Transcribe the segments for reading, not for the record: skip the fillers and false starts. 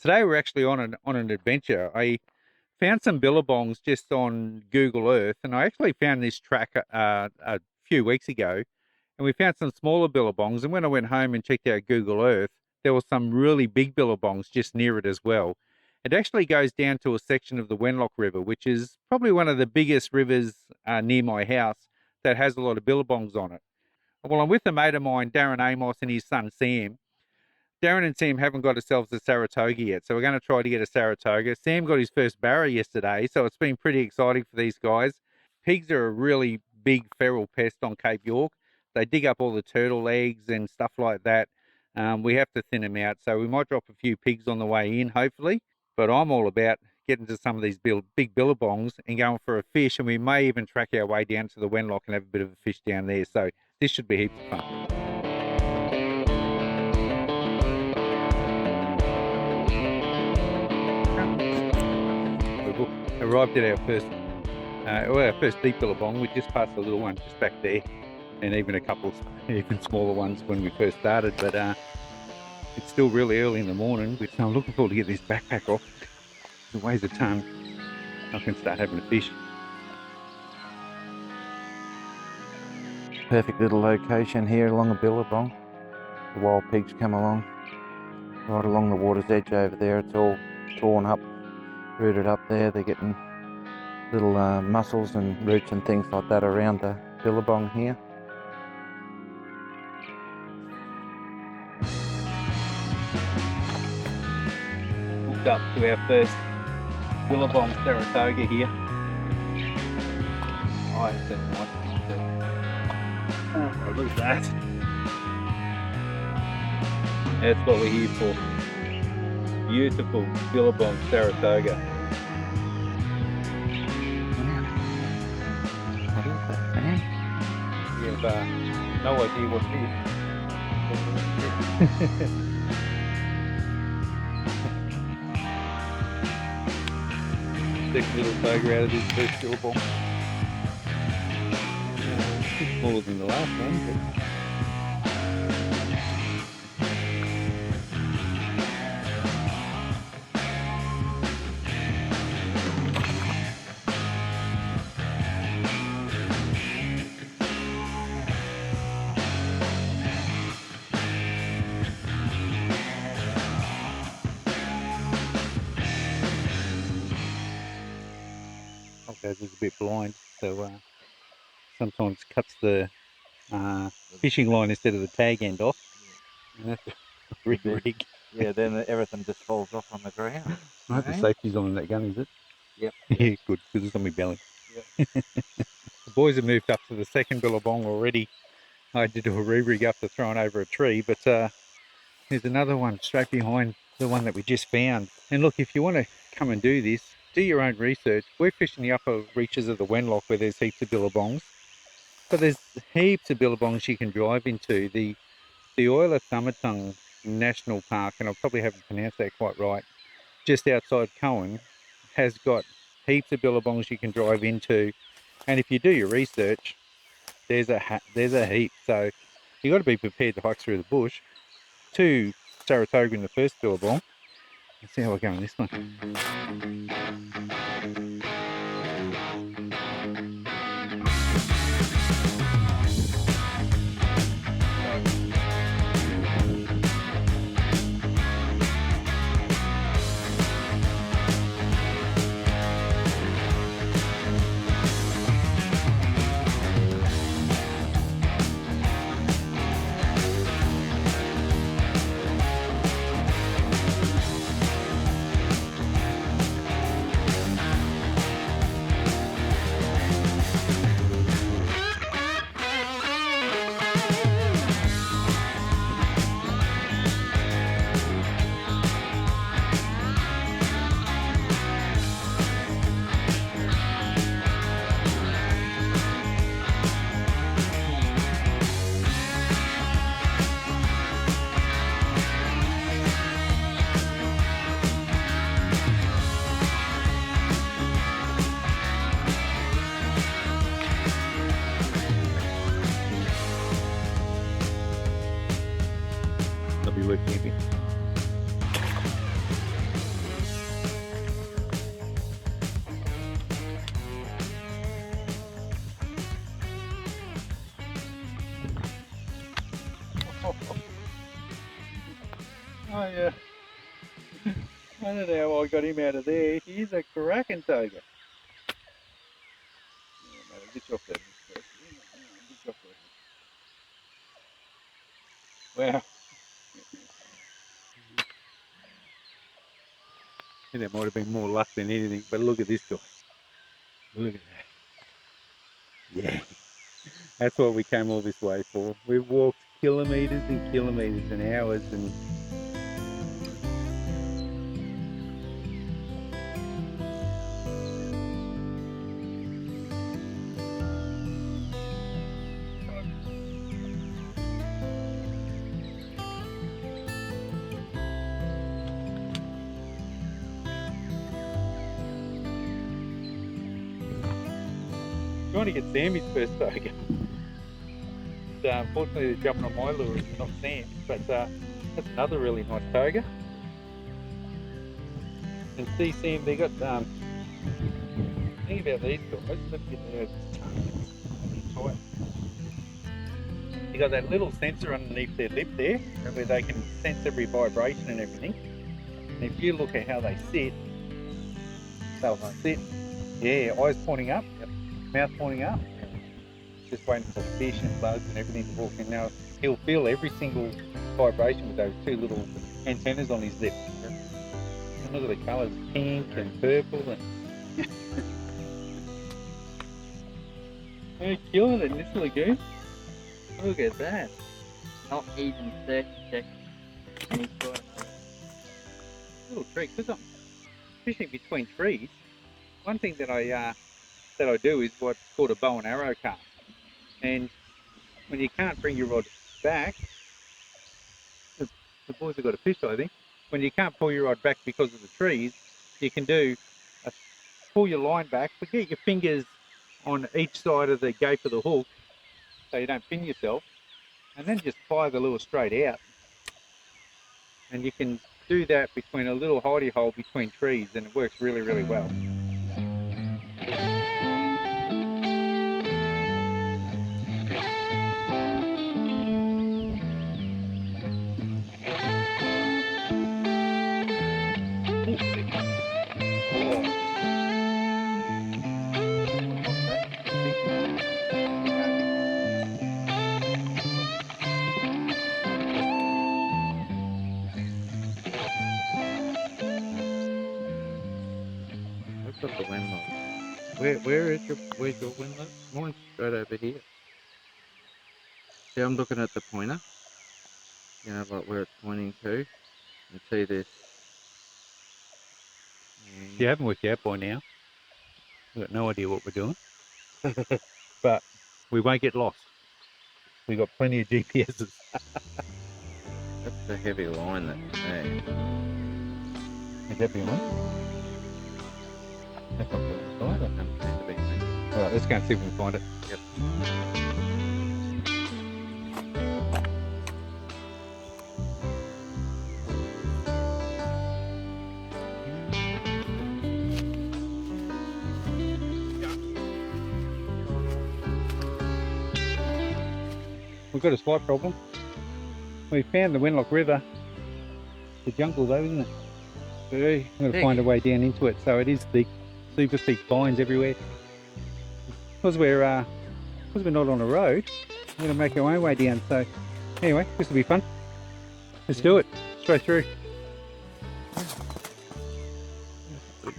Today we're actually on an adventure. I found some billabongs just on Google Earth, and I actually found this track a few weeks ago, and we found some smaller billabongs. And when I went home and checked out Google Earth, there were some really big billabongs just near it as well. It actually goes down to a section of the Wenlock River, which is probably one of the biggest rivers near my house that has a lot of billabongs on it. Well, I'm with a mate of mine, Darren Amos, and his son Sam. Darren and Sam haven't got themselves a Saratoga yet, so we're going to try to get a Saratoga. Sam got his first barra yesterday, so it's been pretty exciting for these guys. Pigs are a really big feral pest on Cape York. They dig up all the turtle eggs and stuff like that. We have to thin them out, so we might drop a few pigs on the way in, hopefully. But I'm all about getting to some of these big billabongs and going for a fish, and we may even track our way down to the Wenlock and have a bit of a fish down there. So this should be heaps of fun. Arrived at our first deep billabong. We just passed a little one just back there, and even a couple even smaller ones when we first started, but it's still really early in the morning, so I'm looking forward to get this backpack off. It weighs a ton. I can start having a fish. Perfect little location here along a billabong. The wild pigs come along right along the water's edge over there. It's all torn up, rooted up there. They're getting little mussels and roots and things like that around the billabong here. Hooked up to our first Billabong Saratoga here. Oh, that's nice. Oh, look at that. That's what we're here for. Beautiful Billabong Saratoga. What is that, man? You have no idea what it is. Second little toga out of this first billabong. It's smaller than the last one, but is a bit blind, so sometimes cuts the fishing line instead of the tag end off. And that's a rig. Yeah, then everything just falls off on the ground. I hope the safety's on that gun, is it? Yep. Yeah, good, because it's on my belly. Yep. The boys have moved up to the second billabong already. I had to do a re-rig after throwing over a tree, but there's another one straight behind the one that we just found. And look, if you want to come and do this, do your own research. We're fishing the upper reaches of the Wenlock where there's heaps of billabongs. But there's heaps of billabongs you can drive into. The Euler Thummertongue National Park, and I probably haven't pronounced that quite right, just outside Cohen, has got heaps of billabongs you can drive into. And if you do your research, there's a heap. So you've got to be prepared to hike through the bush. 2 Saratoga in the first billabong. Let's see how we're going this one. I don't know how I got him out of there. He's a Crocs and Saratoga. Yeah, mate, get you off that hook first. Hang on, get you off that hook. Wow. And that might have been more luck than anything, but look at this guy. Look at that. Yeah. That's what we came all this way for. We've walked kilometres and kilometres and hours and trying to get Sammy's first Saratoga. Unfortunately, they're jumping on my lure, it's not Sam's, but that's another really nice Saratoga. And see, Sam, they got think about these guys. Let me get there. Tight. You got that little sensor underneath their lip there, where they can sense every vibration and everything. And if you look at how they sit, they'll sit. Yeah, eyes pointing up, mouth pointing up. Just waiting for fish and bugs and everything to walk in. Now he'll feel every single vibration with those two little antennas on his lip. And look at the colours, pink and purple and they're killing it in this lagoon. Look at that. Not even 30 seconds. And he's got Little tree, because I'm fishing between trees. One thing that I do is what's called a bow and arrow cast. And when you can't bring your rod back, the boys have got a fish, I think. When you can't pull your rod back because of the trees, you can pull your line back, but get your fingers on each side of the gape of the hook so you don't pin yourself, and then just fire the lure straight out. And you can do that between a little hidey hole between trees, and it works really, really well. Got the wind load. Where's your wind load? Mine's straight over here. See, I'm looking at the pointer. You know, like where it's pointing to. And see this. You haven't worked out by now. We've got no idea what we're doing. But we won't get lost. We've got plenty of GPSs. That's a heavy line that's there. Is that being one? That's not good. Alright, let's go and see if we can find it. Yep. We've got a slight problem. We found the Wenlock River. The jungle though, isn't it? We've got to find a way down into it. So it is thick, super thick vines everywhere. Because we're not on a road, we're going to make our own way down. So anyway, this will be fun. Let's do it. Straight through.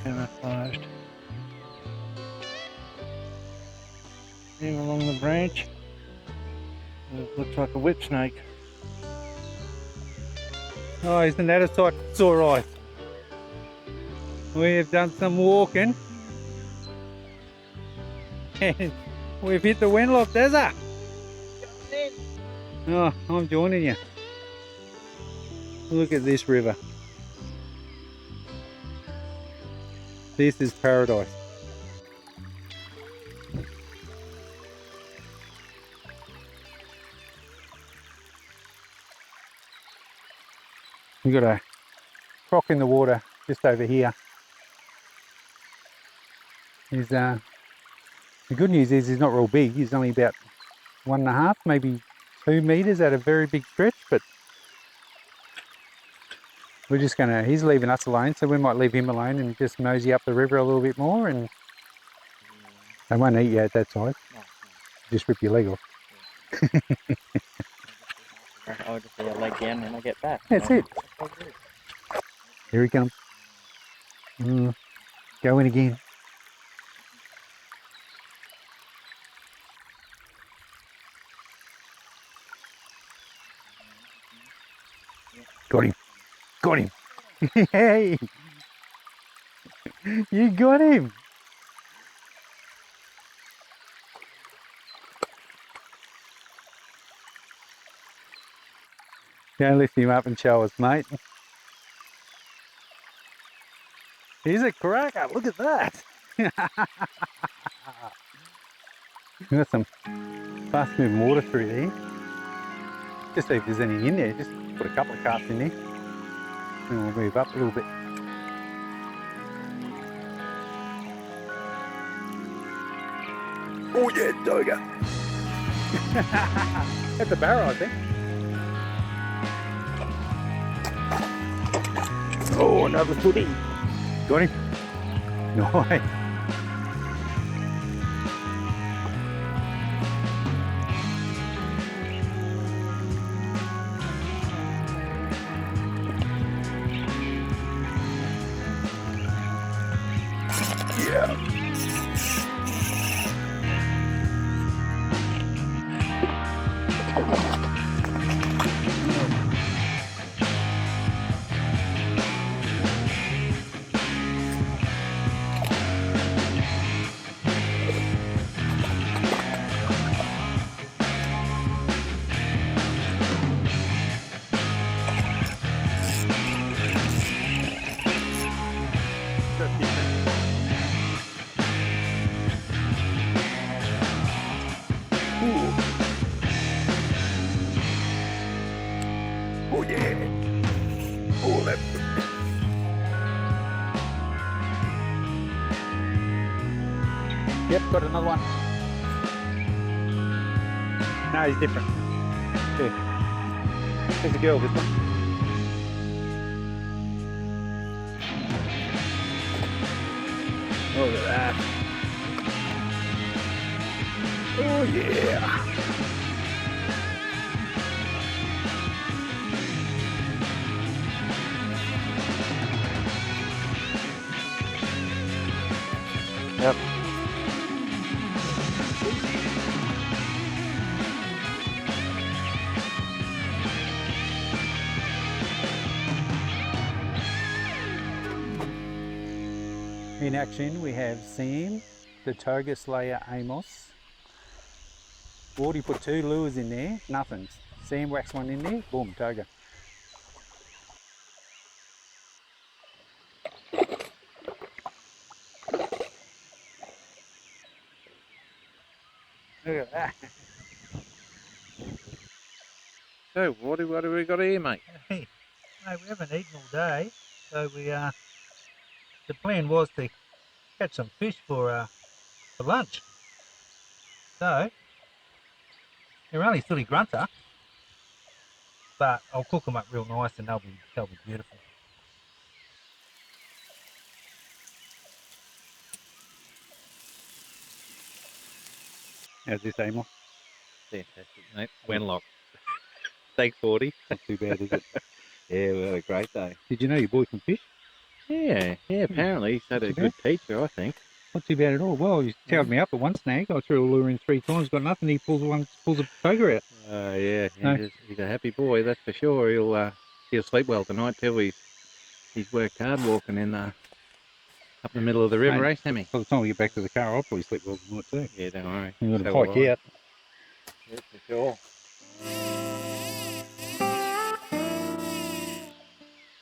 Camouflaged. Hang along the branch. It looks like a whip snake. Oh, isn't that a sight? It's all right. We've done some walking. And we've hit the Wenlock Desert. Oh, I'm joining you. Look at this river. This is paradise. We've got a croc in the water just over here. The good news is he's not real big. He's only about 1.5, maybe 2 meters at a very big stretch, but we're just gonna, he's leaving us alone, so we might leave him alone and just mosey up the river a little bit more, and they won't eat you at that side. No, Just rip your leg off. I'll just be a leg down when I get back. That's So it. that's all good. Here he comes. Go in again. Got him. Got him. Hey! You got him. Go lift him up and show us, mate. He's a cracker. Look at that. Got some fast moving water through there. Just see if there's any in there. Just put a couple of casts in there. And we'll move up a little bit. Oh yeah, Toga. At the barrow, I think. Oh, another footy. Got him. Nice. Yeah. Oh yeah. Oh, that's good. Yep, got another one. No, he's different. Yeah. There's a girl, this one. Look at that. Oh yeah. Yep. In action we have Sam, the Toga Slayer Amos. Wardy put 2 lures in there, nothing. Sam whacks one in there, boom, Toga. Look at that. So, what do we got here, mate? Hey, no, we haven't eaten all day, so we the plan was to catch some fish for lunch. So they're only sooty grunter, but I'll cook them up real nice and they'll be beautiful. How's this, Amos? Fantastic, mate. Wenlock. Thanks, Wardy. Not too bad, is it? Yeah, we had a great day. Did you know your boy can fish? Yeah, apparently he's had a good teacher, I think. Not too bad at all. Well, he tailed me up at one snag. I threw a lure in 3 times, got nothing. He pulls a Toga out. Yeah, No. he's a happy boy, that's for sure. He'll sleep well tonight too. He's worked hard walking in up the middle of the river, Mate, eh, Sammy? By the time we get back to the car, I'll probably sleep well tonight too. Yeah, don't worry. We've got to So will hike I. out. Yeah, for sure.